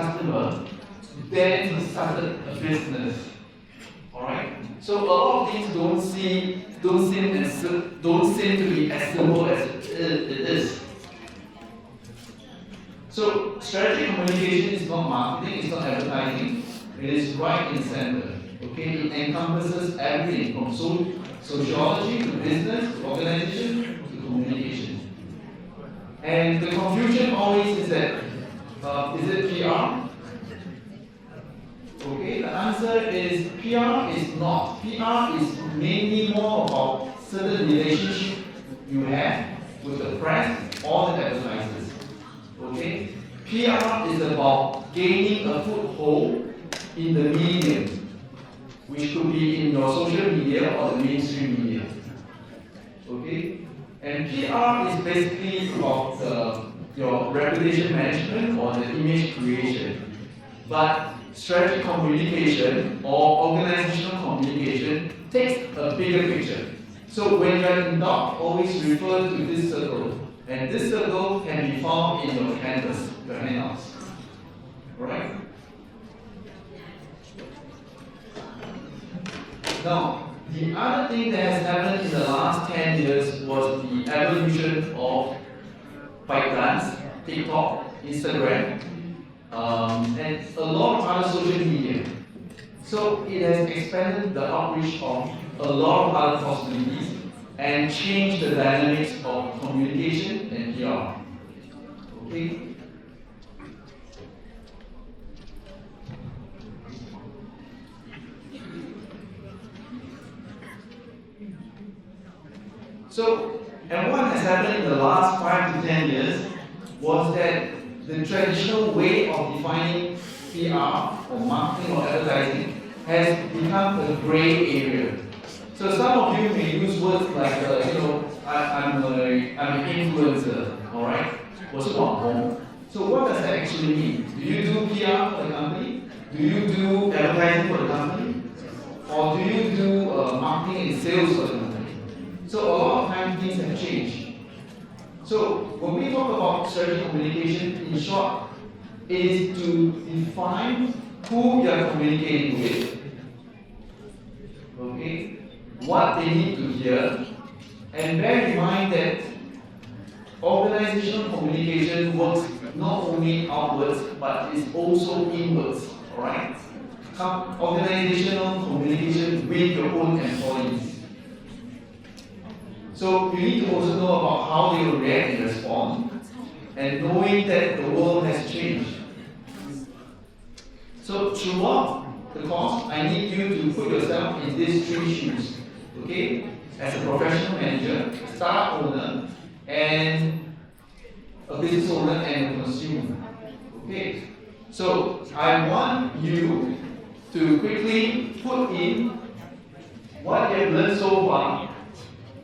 customer, then he started a business. Alright? So a lot of things don't seem to be as simple as it is. So strategy communication is not marketing, it's not advertising, it is right in center. Okay, it encompasses everything from sociology to business to organization to communication. And the confusion always is that is it PR? Okay, the answer is PR is not. PR is mainly more about certain relationship you have with the press or the advertisers. Okay, PR is about gaining a foothold in the medium, which could be in your social media or the mainstream media. Okay, and PR is basically about your reputation management or the image creation. But strategy communication or organizational communication takes a bigger picture. So when you are in doubt, always refer to this circle. And this circle can be found in your canvas, your handouts. Alright? Now, the other thing that has happened in the last 10 years was the evolution of ByteDance, TikTok, Instagram, and a lot of other social media. So it has expanded the outreach of a lot of other possibilities and changed the dynamics of communication and PR. Okay? So, and what has happened in the last 5 to 10 years was that the traditional way of defining PR or marketing or advertising has become a gray area. So some of you may use words like, I'm an influencer, all right? 我是网红. So what does that actually mean? Do you do PR for the company? Do you do advertising for the company? Or do you do marketing and sales for the company? So a lot of times things have changed. So when we talk about strategy communication, in short, it is to define who you are communicating with, okay, what they need to hear, and bear in mind that organizational communication works not only outwards but is also inwards. Alright? Organizational communication with your own employees. So you need to also know about how they will react and respond, and knowing that the world has changed. So throughout the course, I need you to put yourself in these three shoes. Okay? As a professional manager, startup owner, and a business owner and a consumer. Okay? So I want you to quickly put in what you have learned so far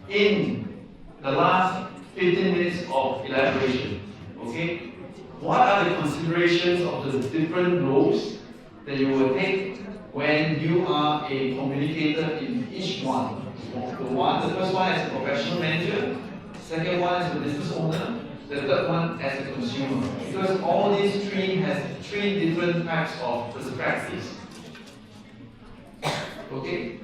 in the last 15 minutes of elaboration. Okay? What are the considerations of the different roles that you will take when you are a communicator in each one? The first one as a professional manager, second one as a business owner, the third one as a consumer. Because all these three has three different types of perspectives. Okay?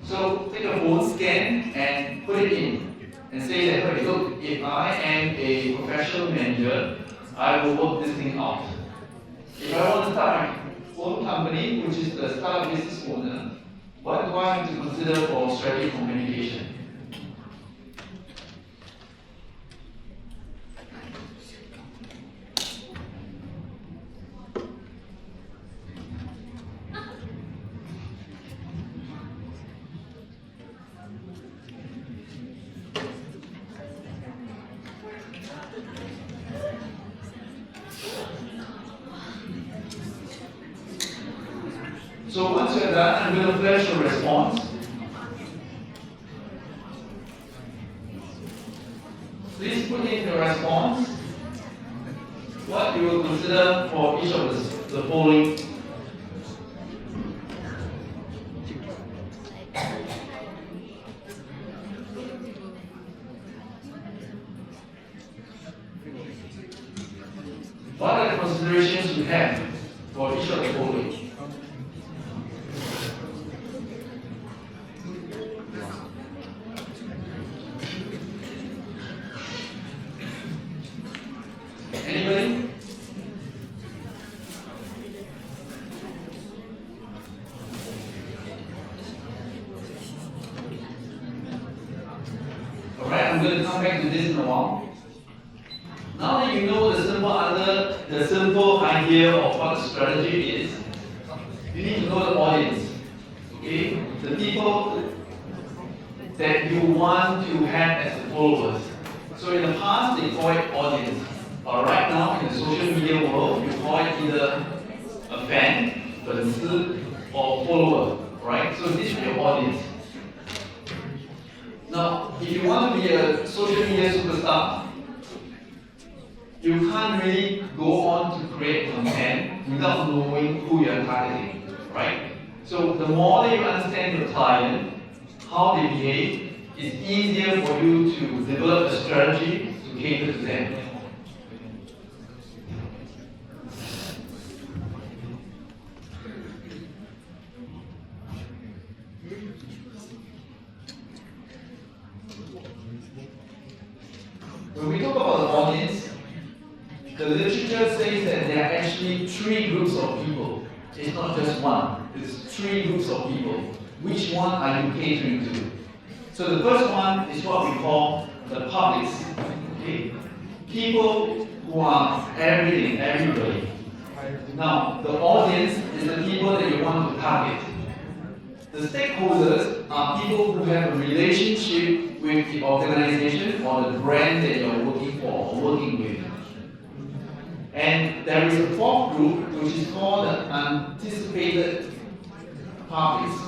So take a phone scan and put it in and say that, okay, look, if I am a professional manager, I will work this thing out. If I want to start my own company, which is the startup business owner, what do I have to consider for strategy communication? So once you're done, I'm going to flash your response. Please put in your response what you will consider for each of the following. What are the considerations you have for each of the following. Anybody? Alright, I'm going to come back to this in a while. Now that you know the simple idea of what a strategy is, you need to know the audience. Okay? The people that you want to have as the followers. So in the past, they call it audience. But right now, in the social media world, you call it either a fan, 粉丝, or follower. Right? So this is your audience. Now, if you want to be a social media superstar, you can't really go on to create content without knowing who you're targeting, right? So the more that you understand your client, how they behave, it's easier for you to develop a strategy to cater to them. When we talk about the audience, the literature says that there are actually three groups of people. It's not just one, it's three groups of people. Which one are you catering to? So the first one is what we call the publics. Okay? People who are everything, everybody. Now, the audience is the people that you want to target. The stakeholders are people who have a relationship with the organization or the brand that you're working for or working with. And there is a fourth group which is called the anticipated publics.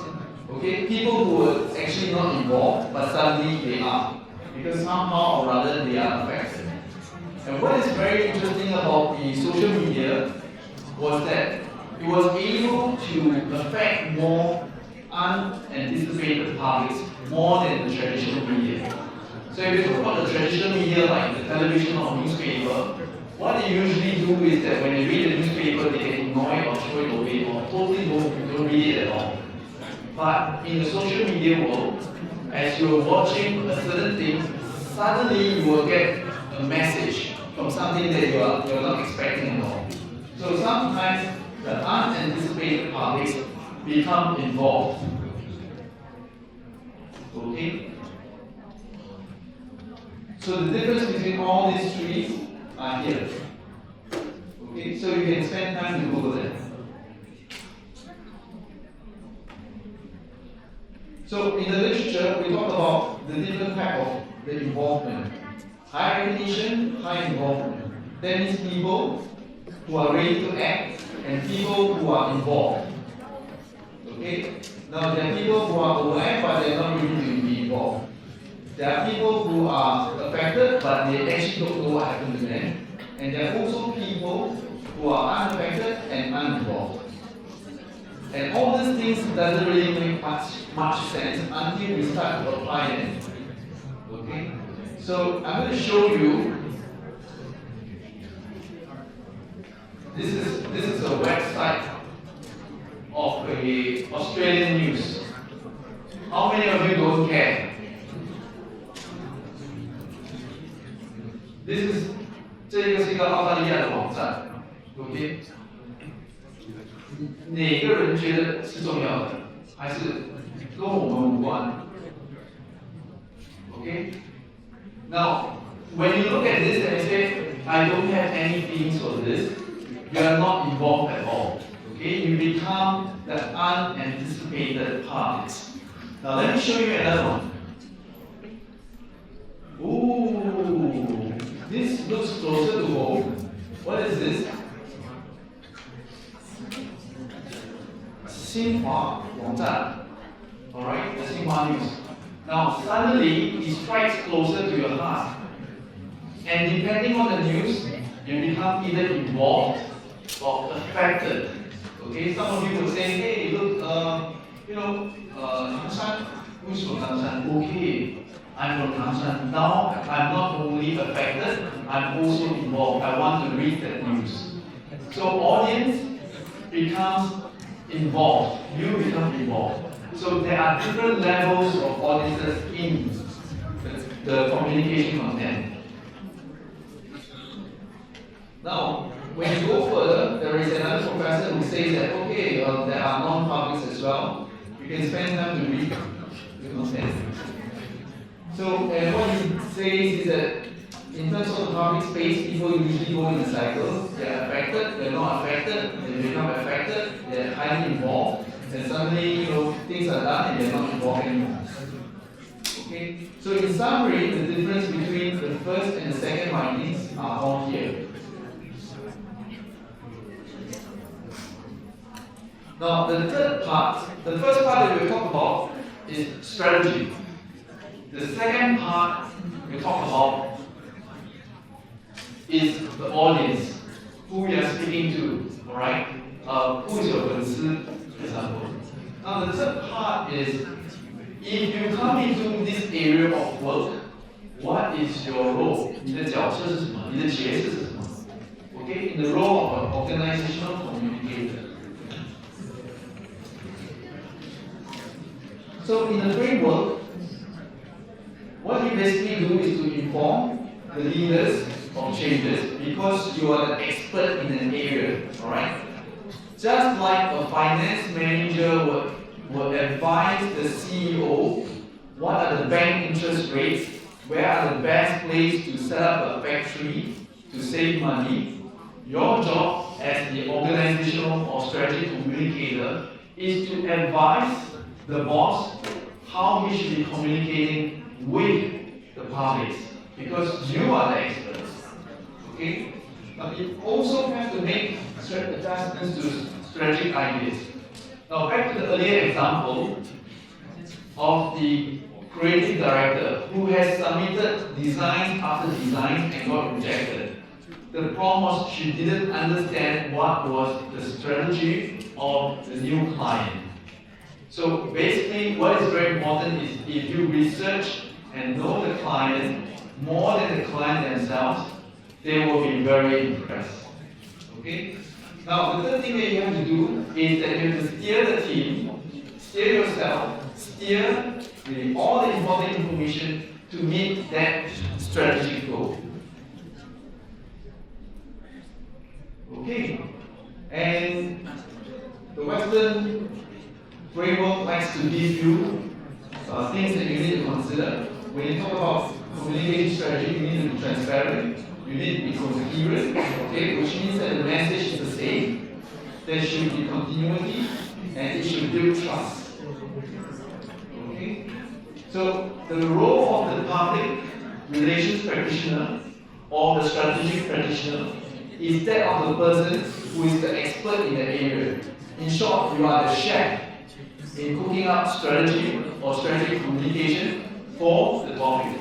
Okay, people who are actually not involved, but suddenly they are, because somehow or other they are affected. And what is very interesting about the social media was that it was able to affect more unanticipated publics more than the traditional media. So if you talk about the traditional media like the television or newspaper, what they usually do is that when they read the newspaper, they can ignore it or throw it away or totally don't read it at all. But in the social media world, as you're watching a certain thing, suddenly you will get a message from something that you're not expecting at all. So sometimes the unanticipated publics become involved. Okay? So the difference between all these three are here. Okay? So you can spend time to Google them. So in the literature, we talk about the different type of the involvement. High recognition, high involvement. That means people who are ready to act and people who are involved. Okay? Now there are people who are aware but they are not ready to be involved. There are people who are affected but they actually don't know what happened to them. And there are also people who are unaffected and uninvolved. And all these things doesn't really make much sense until we start to apply them. Okay? So I'm going to show you. This is a website of a Australian news. How many of you don't care? This is 这个是一个澳大利亚的网站 ，OK？ 哪个人觉得是重要的，还是跟我们无关 ？OK？ Now, when you look at this and you say, I don't have any feelings for this, you are not involved at all. Okay? You become the unanticipated parties. Now let me show you another one. Ooh, this looks closer to home. What is this? Xinhua 网站. Alright, the Xinhua News. Now suddenly it strikes closer to your heart. And depending on the news, you become either involved or affected. Okay, some of you will say, hey, look, Tangshan, who's from Tangshan? Okay, I'm from Tangshan. Now I'm not only affected, I'm also involved. I want to read that news. So audience becomes involved. You become involved. So there are different levels of audiences in the communication content. Now, when you go further, there is another professor who says that, okay, there are non-publics as well. You can spend time to read the content. So, and what he says is that in terms of the public space, people usually go in a cycle. They are affected, they're not affected, they become affected, they're highly involved, and suddenly, things are done and they're not involved anymore. Okay? So in summary, the difference between the first and the second findings are all here. Now, the third part, the first part that we talk about is strategy. The second part we talk about is the audience, who we are speaking to, alright? Who is your 粉丝, for example. Now, the third part is, if you come into this area of work, what is your role? 你的角色是什么？你的角色是什么？ Okay, in the role of an organizational communicator. So in the framework, what you basically do is to inform the leaders of changes because you are the expert in an area, alright? Just like a finance manager would advise the CEO what are the bank interest rates, where are the best places to set up a factory to save money, your job as the organizational or strategy communicator is to advise the boss how he should be communicating with the public, because you are the experts. Okay? But you also have to make certain adjustments to strategic ideas. Now back to the earlier example of the creative director who has submitted design after design and got rejected. The problem was she didn't understand what was the strategy of the new client. So basically what is very important is if you research and know the client more than the client themselves, they will be very impressed. Okay? Now the third thing that you have to do is that you have to steer the team, steer yourself, steer all the important information to meet that strategic goal. Okay? And the Western framework likes to give you things that you need to consider. When you talk about communication strategy, you need to be transparent, you need to be coherent, okay, which means that the message is the same. There should be continuity and it should build trust. Okay? So the role of the public relations practitioner or the strategic practitioner is that of the person who is the expert in the area. In short, you are the chef in cooking up strategy or strategic communication for the topic.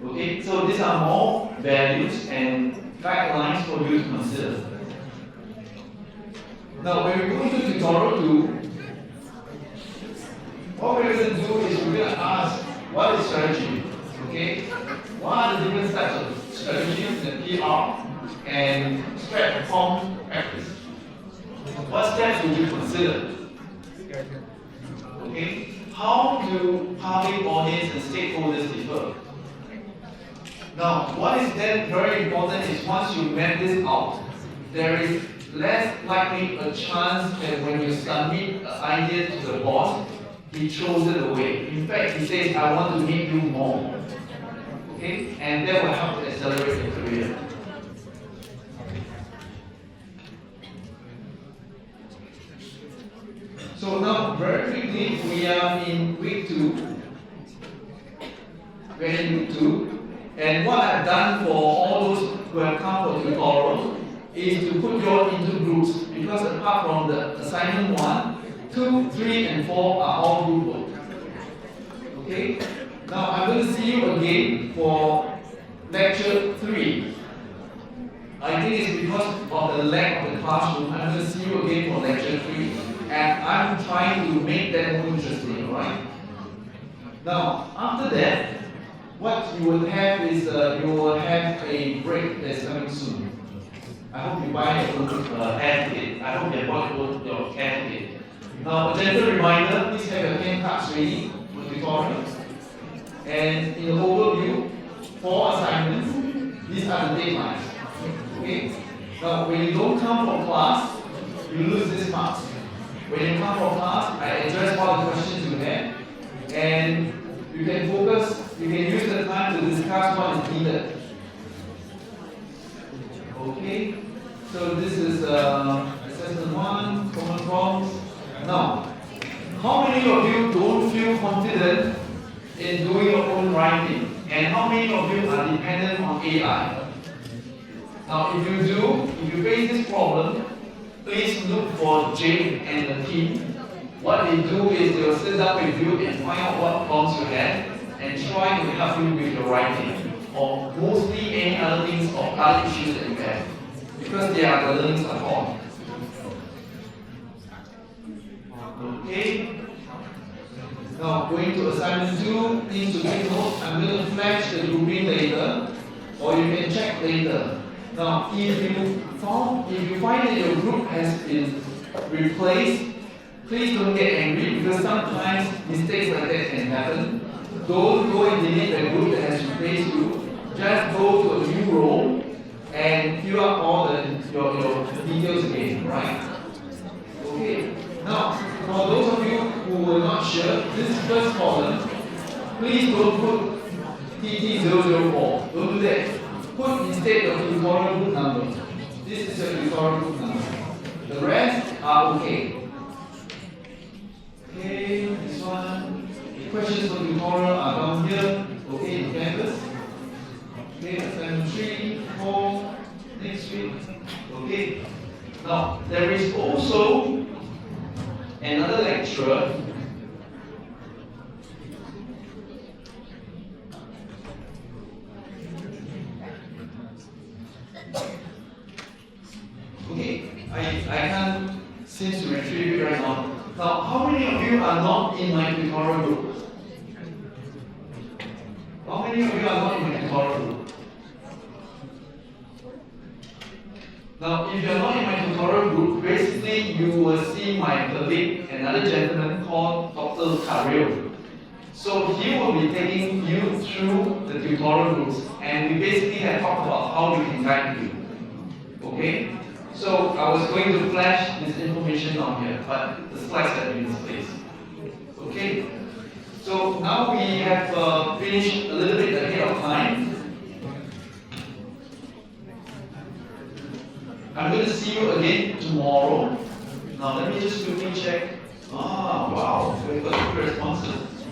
Okay, so these are more values and guidelines for you to consider. Now, when we go into tutorial 2, what we're going to do is we're going to ask, what is strategy? Okay, what are the different types of strategy in PR and stratcom practice? What steps would you consider? Okay, how do public audience and stakeholders differ? Now, what is then very important is once you map this out, there is less likely a chance that when you submit an idea to the boss, he throws it away. In fact, he says, I want to make you more. Okay? And that will help to accelerate your career. So now, very quickly, we are in week 2. We're in week 2. And what I've done for all those who have come for tutorial is to put you all into groups, because apart from the assignment 1, 2, 3, and 4 are all group work. Okay? Now I'm going to see you again for lecture 3. I think it's because of the lack of the classroom. I'm going to see you again for lecture 3. And I'm trying to make that more interesting, alright? Now, after that, what you will have is you will have a break that's coming soon. I hope you buy your own air ticket. I hope you have bought your air ticket. Now, a gentle reminder, please have your hand cards ready for the tutorial. And in the overview, 4 assignments, these are the deadlines. Okay? Now, when you don't come from class, you lose this marks. When you come from class, I address all the questions you have, and you can focus, you can use the time to discuss what is needed. Okay? So this is assessment 1, common problems. Now, how many of you don't feel confident in doing your own writing? And how many of you are dependent on AI? Now, if you do, if you face this problem, please look for Jane and the team. What they do is they will sit down with you and find out what problems you have and try to help you with your writing or mostly any other things or other issues that you have, because they are the learning platform. Okay. Now going to assignment 2, please to take note. I'm going to flash the grouping later, or you can check later. Now, if you find that your group has been replaced, please don't get angry because sometimes mistakes like that can happen. Don't go and delete the group that has replaced you. Just go to a new role and fill up all your details again, right? Okay. Now, for those of you who are not sure, this first column, please don't put TT004. Don't do that. Put instead your tutorial book number. This is your tutorial book number. The rest are okay. Okay, this one. Questions for tutorial are down here. Okay, the canvas. Okay, assignment 3, 4, next week. Okay. Now, there is also another lecturer. Okay, I can't seem to retrieve it right now. Now, how many of you are not in my tutorial group? How many of you are not in my tutorial group? Now, if you are not in my tutorial group, basically you will see my colleague, another gentleman called Dr. Karel. So he will be taking you through the tutorial groups, and we basically have talked about how we can guide you. Okay? So I was going to flash this information on here, but the slides have been misplaced. Okay? So now we have finished a little bit ahead of time. I'm going to see you again tomorrow. Now let me just quickly check. Ah, wow, we've got good responses.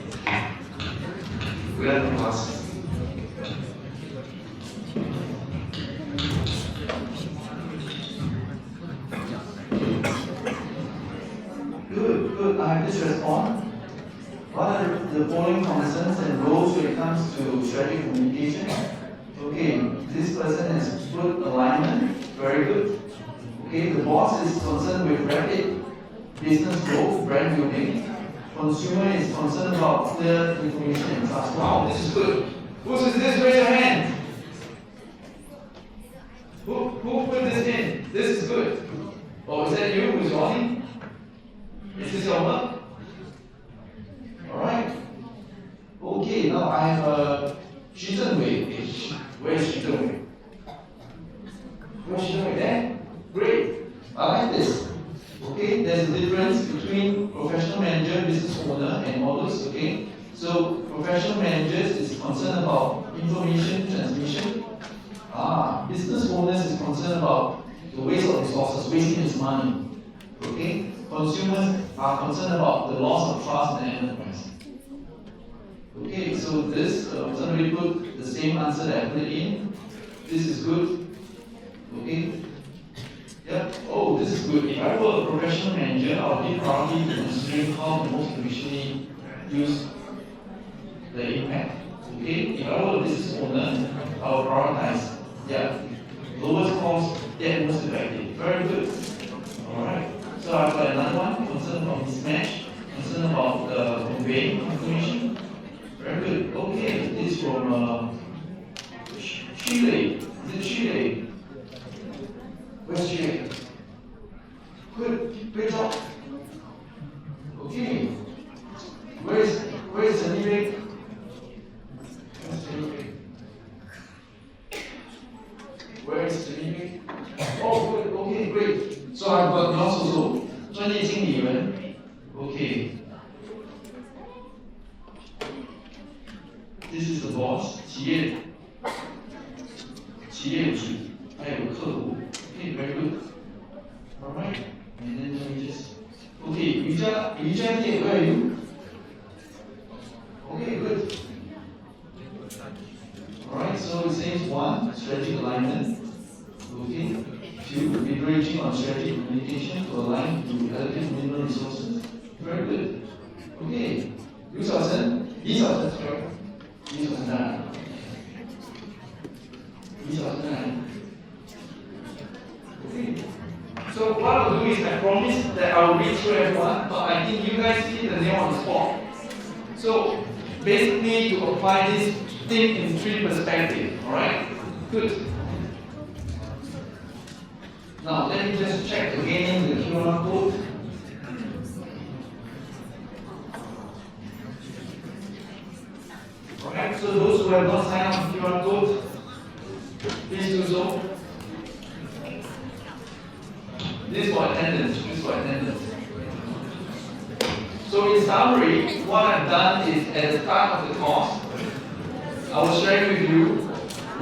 We have the classes. Good. I have this response. What are the following concerns and roles when it comes to strategic communication? Okay, this person has good alignment. Very good. Okay, the boss is concerned with rapid business growth, brand building. Consumer is concerned about clear information and trust. Wow, this is good. Who says this? Raise your hand. Who put this in? This is good. Oh, is that you who's writing? Is this your work? Alright. Okay, now I have Xu Zhenwei. Where is Xu Zhenwei? Where is Xu Zhenwei? There? Great. I like this. Okay, there's a difference between professional manager, business owner, and others. Okay, so professional managers is concerned about information transmission. Business owners is concerned about the waste of resources, wasting his money. Okay, consumers are concerned about the loss of trust in the enterprise. Okay, so this somebody put the same answer that I put in. This is good. Okay. Yep. Oh, this is good. If I were a professional manager, I would give priority to considering how to most efficiently use the impact. Okay. If I were a business owner, I would prioritize. Yeah. Lowest cost, yet most effective. Very good. Alright. So I've got another one, concern about mismatch, concern about conveying information. Very good. Okay. This is from Chile. Is it Chile? Where's Jay? Good. Great job. Okay. Where's Anime? Where is Anime? Oh, good. Okay, great. So I've got yours also. 专业经理人。Okay. This is the boss. 企业主，还有客户。Okay, very good. Alright. And then let me just. Okay, 瑜伽店, where are you? Okay, good. Alright, so it says 1, strategic alignment. Okay. 2, leveraging on strategic communication to align to allocate minimum resources. Very good. Okay. 李小晨 sorry. 李小晨在哪？李小晨在哪里？ Okay. So what I'll do is I promise that I'll read through everyone, but I think you guys hit the nail on the spot. So basically to apply this, think in 3 perspectives, alright? Good. Now let me just check again the QR code. Alright, so those who have not signed up for QR code, please do so. This is for attendance. So in summary, what I've done is at the start of the course, I was sharing with you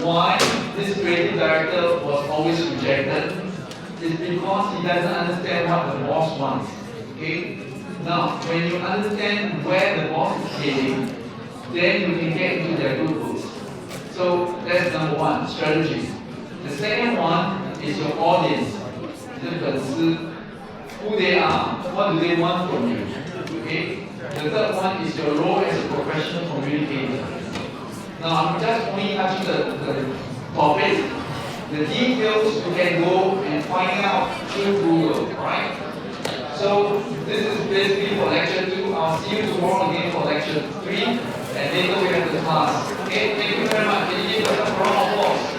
why this creative director was always rejected. It's because he doesn't understand what the boss wants. Okay? Now, when you understand where the boss is heading, then you can get into their good books. So that's number 1, strategy. The second one is your audience. Who they are, what do they want from you. Okay? The third one is your role as a professional communicator. Now I'm just only touching the topic. The details you can go and find out through Google, right? So this is basically for lecture 2. I'll see you tomorrow again for lecture 3, and later we have the class. Okay, thank you very much. Can you give us a round of applause?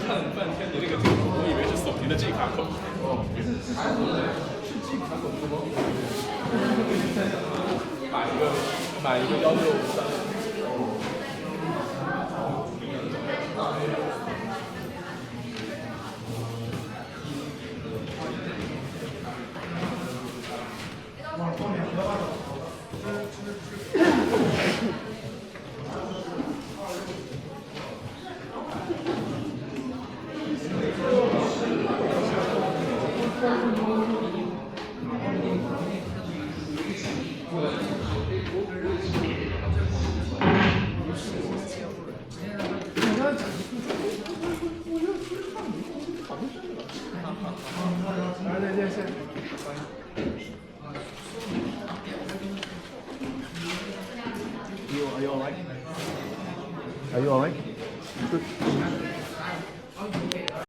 看了半天的那个镜头，我以为是索尼的 G 卡口。哦，是 G 卡口是吗？买一个1653。Are you alright? Are you alright? Good.